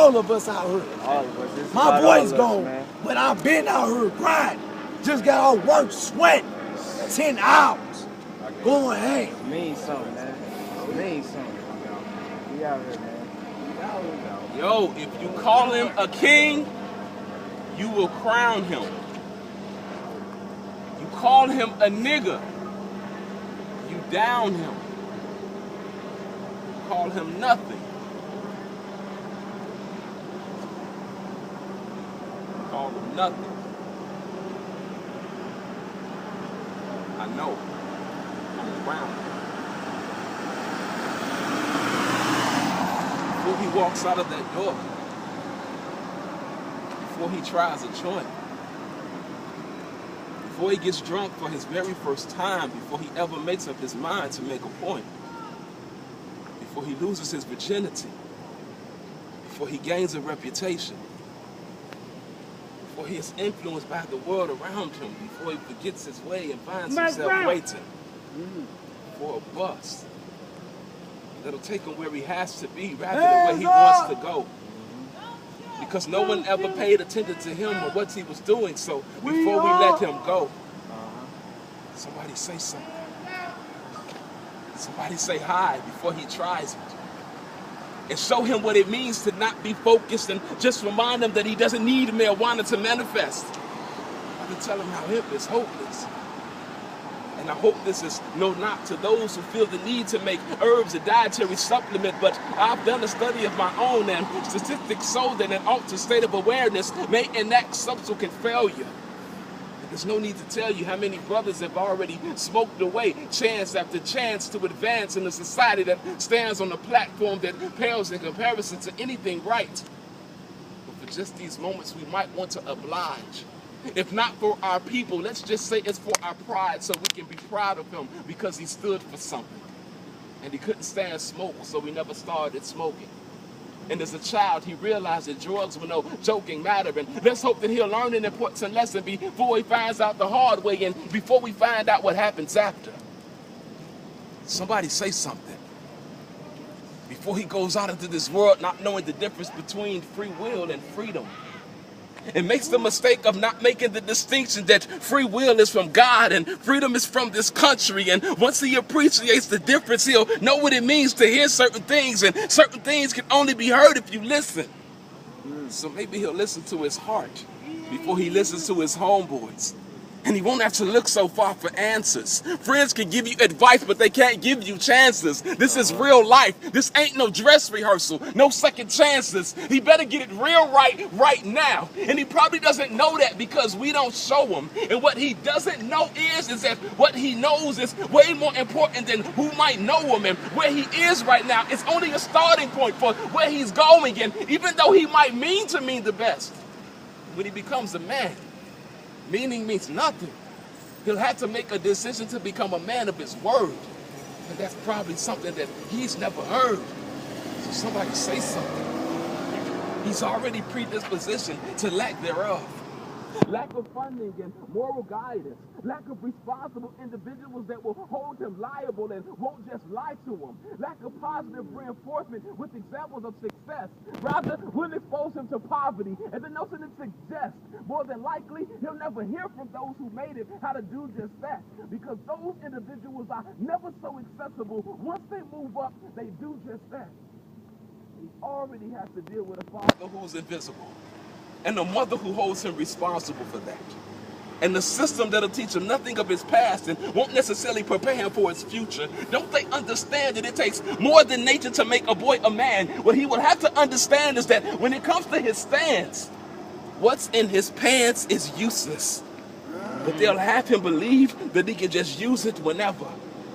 all of us out here. All of us. It's My about voice all of us, gone, man. but I've been out here grinding. Just got out work, sweat, 10 hours, going ham. It means something, man. It means something. We out here, man. We out here, Yo, if you call him a king, you will crown him. You call him a nigga, you down him. You call him nothing. You call him nothing. I know. I'm around. Before he walks out of that door, before he tries a joint, before he gets drunk for his very first time, before he ever makes up his mind to make a point, before he loses his virginity, before he gains a reputation, before he is influenced by the world around him, before he forgets his way and finds himself waiting for a bus that'll take him where he has to be rather than where he wants to go. Because no one ever paid attention to him or what he was doing, so before we let him go, somebody say something. Somebody say hi before he tries it. And show him what it means to not be focused, and just remind him that he doesn't need marijuana to manifest. I can tell him how hip is hopeless. And I hope this is no knock to those who feel the need to make herbs a dietary supplement, but I've done a study of my own, and statistics show that an altered state of awareness may enact subsequent failure. There's no need to tell you how many brothers have already smoked away chance after chance to advance in a society that stands on a platform that pales in comparison to anything right. But for just these moments, we might want to oblige. If not for our people, let's just say it's for our pride, so we can be proud of him because he stood for something. And he couldn't stand smoke, so he never started smoking. And as a child, he realized that drugs were no joking matter. And let's hope that he'll learn an important lesson before he finds out the hard way and before we find out what happens after. Somebody say something. Before he goes out into this world not knowing the difference between free will and freedom. And makes the mistake of not making the distinction that free will is from God and freedom is from this country. And once he appreciates the difference, he'll know what it means to hear certain things, and certain things can only be heard if you listen. So maybe he'll listen to his heart before he listens to his homeboys. And he won't have to look so far for answers. Friends can give you advice, but they can't give you chances. This is real life. This ain't no dress rehearsal. No second chances. He better get it real right now. And he probably doesn't know that because we don't show him. And what he doesn't know is that what he knows is way more important than who might know him. And where he is right now is only a starting point for where he's going. And even though he might mean the best, when he becomes a man, meaning means nothing. He'll have to make a decision to become a man of his word. And that's probably something that he's never heard. So somebody say something. He's already predispositioned to lack thereof. Lack of funding and moral guidance. Lack of responsible individuals that will hold him liable and won't just lie to him. Lack of positive reinforcement with examples of success. Rather, will expose him to poverty. And the notion it suggests, more than likely, he'll never hear from those who made it how to do just that. Because those individuals are never so accessible. Once they move up, they do just that. He already has to deal with a father who's invisible, and a mother who holds him responsible for that. And the system that'll teach him nothing of his past and won't necessarily prepare him for his future. Don't they understand that it takes more than nature to make a boy a man? What he will have to understand is that when it comes to his stance, what's in his pants is useless. But they'll have him believe that he can just use it whenever.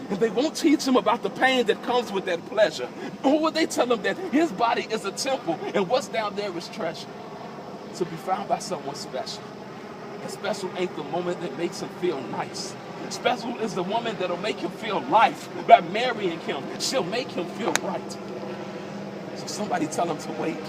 And they won't teach him about the pain that comes with that pleasure. Or will they tell him that his body is a temple and what's down there is treasure? To be found by someone special. And special ain't the moment that makes him feel nice. Special is the woman that'll make him feel life. By marrying him, she'll make him feel right. So somebody tell him to wait.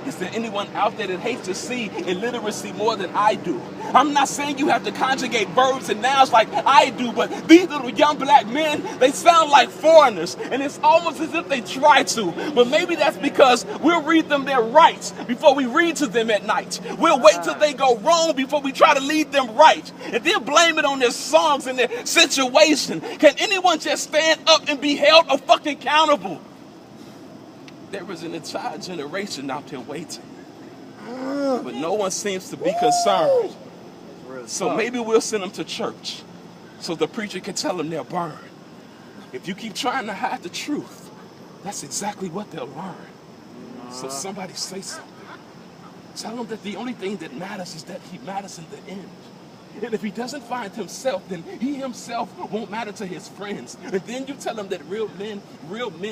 Is there anyone out there that hates to see illiteracy more than I do? I'm not saying you have to conjugate verbs and nouns like I do, but these little young black men, they sound like foreigners, and it's almost as if they try to. But maybe that's because we'll read them their rights before we read to them at night. We'll wait till they go wrong before we try to lead them right, and then blame it on their songs and their situation. Can anyone just stand up and be held accountable? There is an entire generation out there waiting, but no one seems to be concerned. So maybe we'll send them to church so the preacher can tell them they'll burn. If you keep trying to hide the truth, that's exactly what they'll learn. So somebody say something. Tell them that the only thing that matters is that he matters in the end. And if he doesn't find himself, then he himself won't matter to his friends. And then you tell him that real men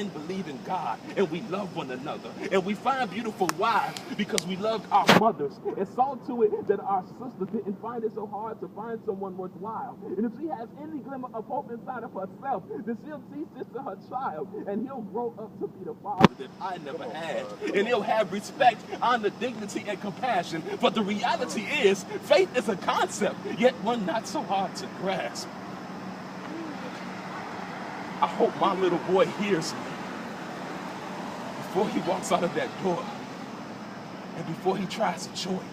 believe in God, and we love one another. And we find beautiful wives because we loved our mothers. And saw to it that our sister didn't find it so hard to find someone worthwhile. And if she has any glimmer of hope inside of herself, then she'll teach this to her child. And he'll grow up to be the father that I never had. And he'll have respect, honor, dignity, and compassion. But the reality is, faith is a concept, yet one not so hard to grasp. I hope my little boy hears me before he walks out of that door, and before he tries to join,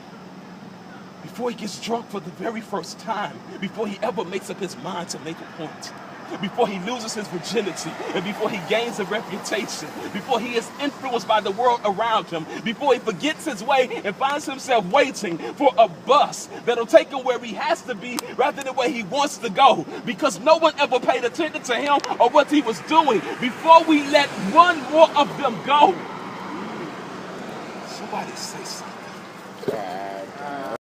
before he gets drunk for the very first time, before he ever makes up his mind to make a point, before he loses his virginity, and before he gains a reputation, before he is influenced by the world around him, before he forgets his way and finds himself waiting for a bus that'll take him where he has to be rather than where he wants to go, because no one ever paid attention to him or what he was doing, before we let one more of them go. Somebody say something.